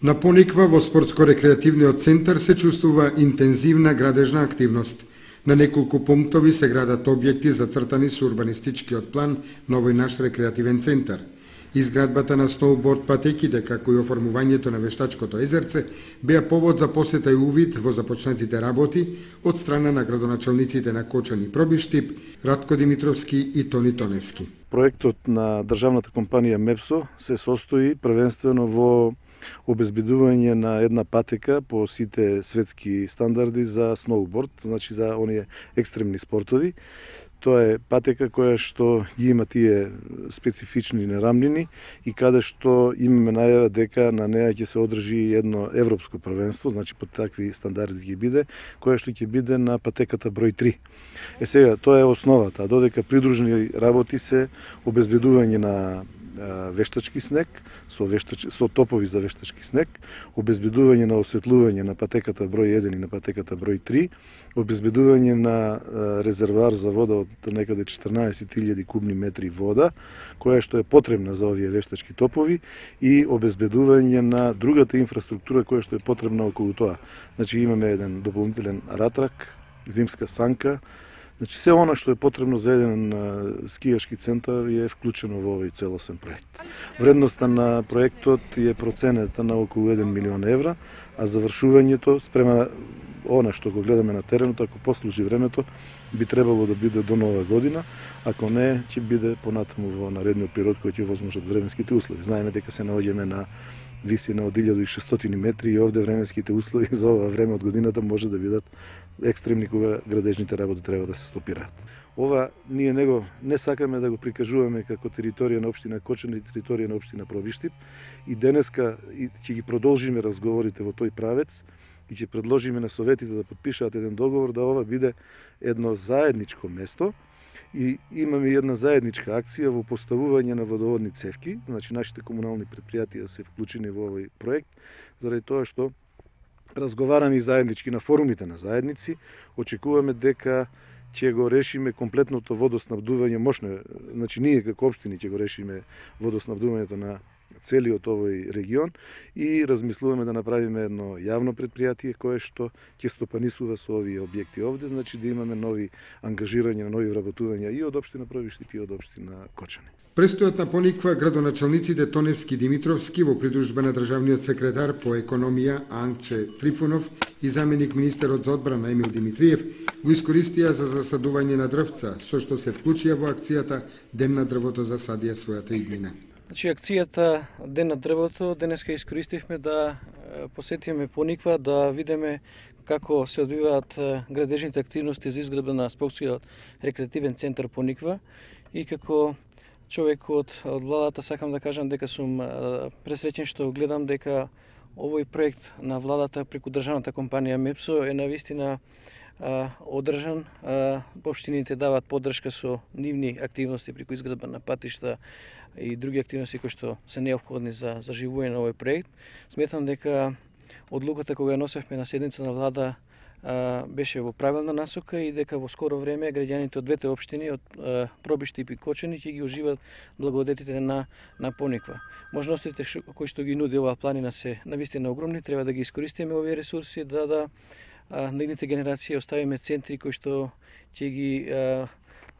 На Пониква во спортско-рекреативниот центар се чувствува интензивна градежна активност. На неколку пунктови се градат објекти зацртани со урбанистичкиот план на овој наш рекреативен центар. Изградбата на сноуборд патеките, како и оформувањето на вештачкото езерце, беа повод за посета и увид во започнатите работи од страна на градоначалниците на Кочани и Пробиштип, Радко Димитровски и Тони Тоневски. Проектот на државната компанија МЕПСО се состои првенствено во обезбедување на една патека по сите светски стандарди за сноуборд, значи за оние екстремни спортови. Тоа е патека која што ги има тие специфични нерамнини и каде што имаме најава дека на неа ќе се одржи едно европско првенство, значи по такви стандарди ќе биде, која што ќе биде на патеката број 3. Сега, тоа е основата, а додека придружни работи се обезбедување на вештачки снег, со топови за вештачки снег, обезбедување на осветлување на патеката број 1 и на патеката број 3, обезбедување на резервоар за вода од некаде 14.000 кубни метри вода, која што е потребна за овие вештачки топови, и обезбедување на другата инфраструктура која што е потребна околу тоа. Значи имаме еден дополнителен ратрак, зимска санка. Значи, се она што е потребно за еден скијашки центар е вклучено во овој целосен проект. Вредноста на проектот е проценета на околу 1 милион евра, а завршувањето спрема она што го гледаме на теренот, ако послужи времето, би требало да биде до нова година, ако не, ќе биде понатаму во наредниот период кој ќе возможат временските услови. Знаеме дека се наоѓаме на висина од 1600 метри и овде временските услови за ова време од годината може да бидат екстремни кога градежните работи треба да се стопираат. Ова ние не сакаме да го прикажуваме како територија на општина Кочани и територија на општина Пробиштип и денеска ќе ги продолжиме разговорите во тој правец и ќе предложиме на советите да подпишаат еден договор да ова биде едно заедничко место и имаме една заедничка акција во поставување на водоводни цевки, значи нашите комунални предпријатија се вклучени во овој проект, заради тоа што разговараме и заеднички на форумите на заедници, очекуваме дека ќе го решиме комплетното водоснабдување, значи ние како општини ќе го решиме водоснабдувањето на целиот овој регион и размислуваме да направиме едно јавно предпријатие кое што ќе стопанисува со овие објекти овде, значи да имаме нови ангажирања, нови вработувања и од општина Пробиштип и од општина Кочани. Престојот на Пониква градоначалниците Тоневски и Димитровски во придружба на државниот секретар по економија Анче Трифунов и заменик министерот за одбрана Емил Димитриев го искористија за засадување на дрвца, со што се вклучија во акцијата Ден на дрвото засадија својата иднина. Значи, акцијата Ден на дрвото денеска искористивме да посетиме Пониква, да видиме како се одвиваат градежните активности за изградба на спортскиот рекреативен центар Пониква и како човек од владата сакам да кажам дека сум пресреќен што гледам дека овој проект на владата преку државната компанија МЕПСО е навистина одржан. Општините даваат поддршка со нивни активности преку изградба на патишта и други активности кои што се неопходни за живење на овој проект. Сметам дека одлуката кога ја носевме на седница на влада беше во правилна насока и дека во скоро време граѓаните од двете општини, од Пробиштип и Кочани, ќе ги уживаат благодетите на Пониква. Можностите кои што ги нуди оваа планина се навистина огромни, треба да ги искористиме овие ресурси да на идните генерации оставиме центри кои што ќе ги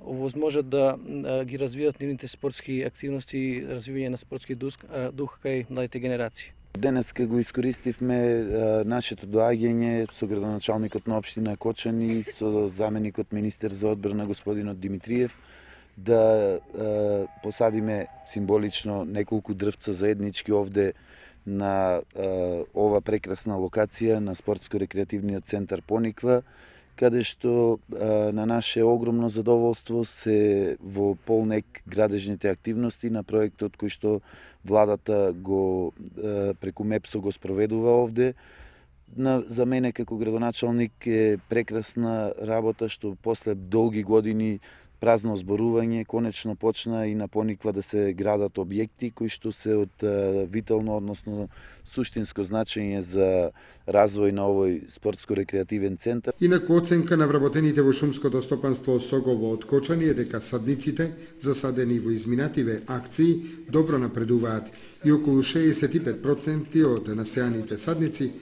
овозможат да ги развијат нивните спортски активности, развивање на спортски дух кај младите генерации. Денеска го искористивме нашето доаѓање со градоначалникот на општина Кочани, со заменикот министер за одбрана господинот Димитриев, да посадиме символично неколку дрвца заеднички овде на ова прекрасна локација на спортско-рекреативниот центар Пониква, каде што на наше огромно задоволство се во полнек градежните активности на проектот кој што владата го преку МЕПСО го спроведува овде. За мене како градоначалник е прекрасна работа што после долги години празно зборување конечно почна и напониква да се градат објекти кои што се од витално, односно суштинско значење за развој на овој спортско-рекреативен центар. Инаку оценка на вработените во шумското стопанство Согово од Кочани е дека садниците засадени во изминативе акции добро напредуваат и околу 65% од насеаните садници